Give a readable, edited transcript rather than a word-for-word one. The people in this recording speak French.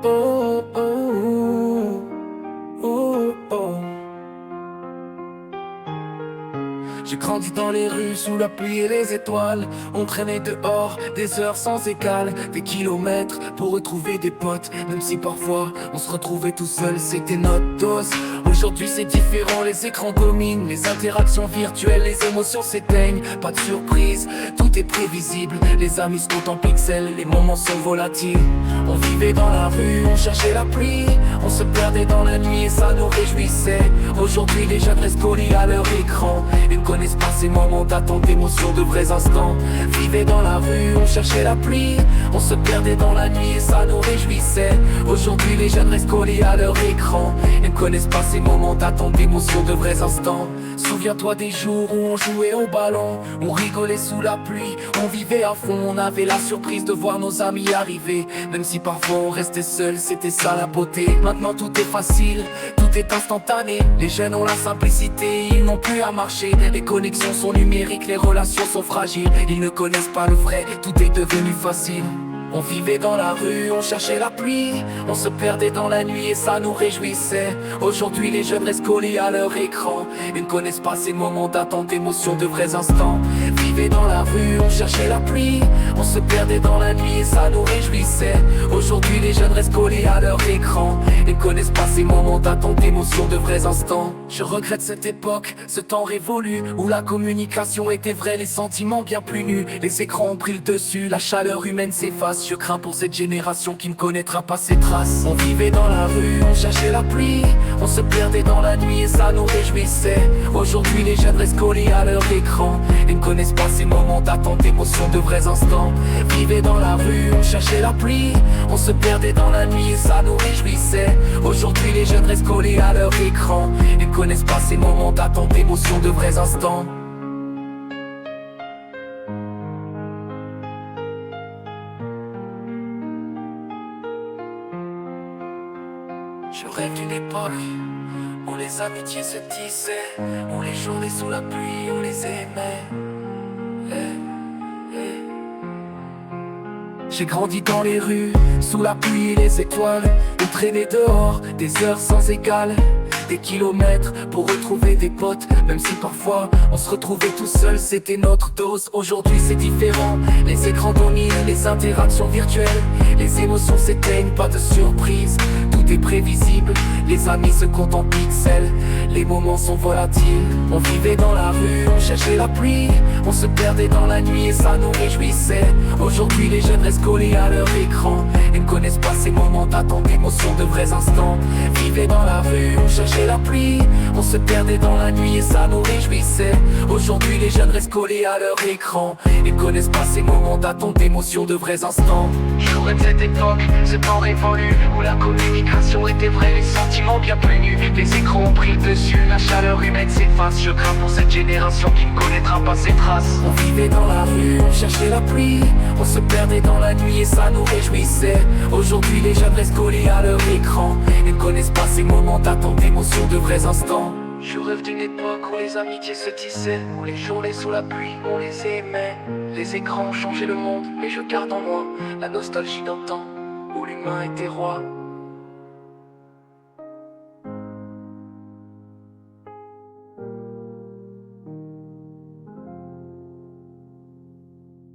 oh, oh, oh, oh. J'ai grandi dans les rues sous la pluie et les étoiles. On traînait dehors des heures sans égal, des kilomètres pour retrouver des potes. Même si parfois on se retrouvait tout seul, c'était notre dose. Aujourd'hui c'est différent, les écrans dominent, les interactions virtuelles, les émotions s'éteignent. Pas de surprise, tout est prévisible. Les amis se comptent en pixels, les moments sont volatiles. On vivait dans la rue, on cherchait la pluie, on se perdait dans la nuit et ça nous réjouissait. Aujourd'hui les jeunes restent collés à leur écran et ne connaissent pas ces moments d'attente, d'émotions, de vrais instants. Vivaient dans la rue, on cherchait la pluie, on se perdait dans la nuit et ça nous réjouissait. Aujourd'hui les jeunes restent collés à leur écran et ne connaissent pas ces moments d'attente, d'émotions, de vrais instants. Souviens-toi des jours où on jouait au ballon, on rigolait sous la pluie, on vivait à fond, on avait la surprise de voir nos amis arriver. Même si parfois on restait seul, c'était ça la beauté. Maintenant tout est facile, tout est instantané. Les jeunes ont la simplicité, ils n'ont plus à marcher. Les connexions sont numériques, les relations sont fragiles. Ils ne connaissent pas le vrai, tout est devenu facile. On vivait dans la rue, on cherchait la pluie, on se perdait dans la nuit et ça nous réjouissait. Aujourd'hui les jeunes restent collés à leur écran, ils ne connaissent pas ces moments d'attente, d'émotions, de vrais instants. Vivaient dans la rue, on cherchait la pluie, on se perdait dans la nuit et ça nous réjouissait. Aujourd'hui les jeunes restent collés à leur écran, ils ne connaissent pas ces moments d'attente, d'émotions, de vrais instants. Je regrette cette époque, ce temps révolu, où la communication était vraie, les sentiments bien plus nus. Les écrans ont pris le dessus, la chaleur humaine s'efface. Je crains pour cette génération qui ne connaîtra pas ses traces. On vivait dans la rue, on cherchait la pluie, on se perdait dans la nuit et ça nous réjouissait. Aujourd'hui les jeunes restent collés à leur écran et ne connaissent pas ces moments d'attente, d'émotions, de vrais instants. Vivaient dans la rue, on cherchait la pluie, on se perdait dans la nuit et ça nous réjouissait. Aujourd'hui les jeunes restent collés à leur écran et ne connaissent pas ces moments d'attente, d'émotions, de vrais instants. Je rêve d'une époque où les amitiés se tissaient, où les journées sous la pluie, on les aimait. J'ai grandi dans les rues, sous la pluie et les étoiles. On traînait dehors, des heures sans égal, des kilomètres pour retrouver des potes. Même si parfois on se retrouvait tout seul, c'était notre dose. Aujourd'hui c'est différent, les écrans dominent, les interactions virtuelles, les émotions s'éteignent, pas de surprise. Tout est prévisible, les amis se comptent en pixels, les moments sont volatiles. On vivait dans la rue, on cherchait la pluie, on se perdait dans la nuit et ça nous réjouissait. Aujourd'hui les jeunes restent collés à leur écran et ne connaissent pas ces moments d'attente, d'émotions, de vrais instants. Vivaient dans la rue, on cherchait la pluie, on se perdait dans la nuit et ça nous réjouissait. Aujourd'hui les jeunes restent collés à leur écran et ne connaissent pas ces moments d'attente, d'émotions, de vrais instants. Je rêve de cette époque, ce temps révolu, où la communication était vraie, les sentiments bien plus nus. Les écrans ont pris le dessus, la chaleur humaine s'efface. Je crains pour cette génération qui ne connaîtra pas ses traces. On vivait dans la rue, on cherchait la pluie, on se perdait dans la nuit et ça nous réjouissait. Aujourd'hui les jeunes restent collés à leur écran et ne connaissent pas ces moments d'attente, d'émotions, de vrais instants. Je rêve d'une époque où les amitiés se tissaient, où les journées sous la pluie, on les aimait. Les écrans ont changé le monde, mais je garde en moi la nostalgie d'un temps où l'humain était roi.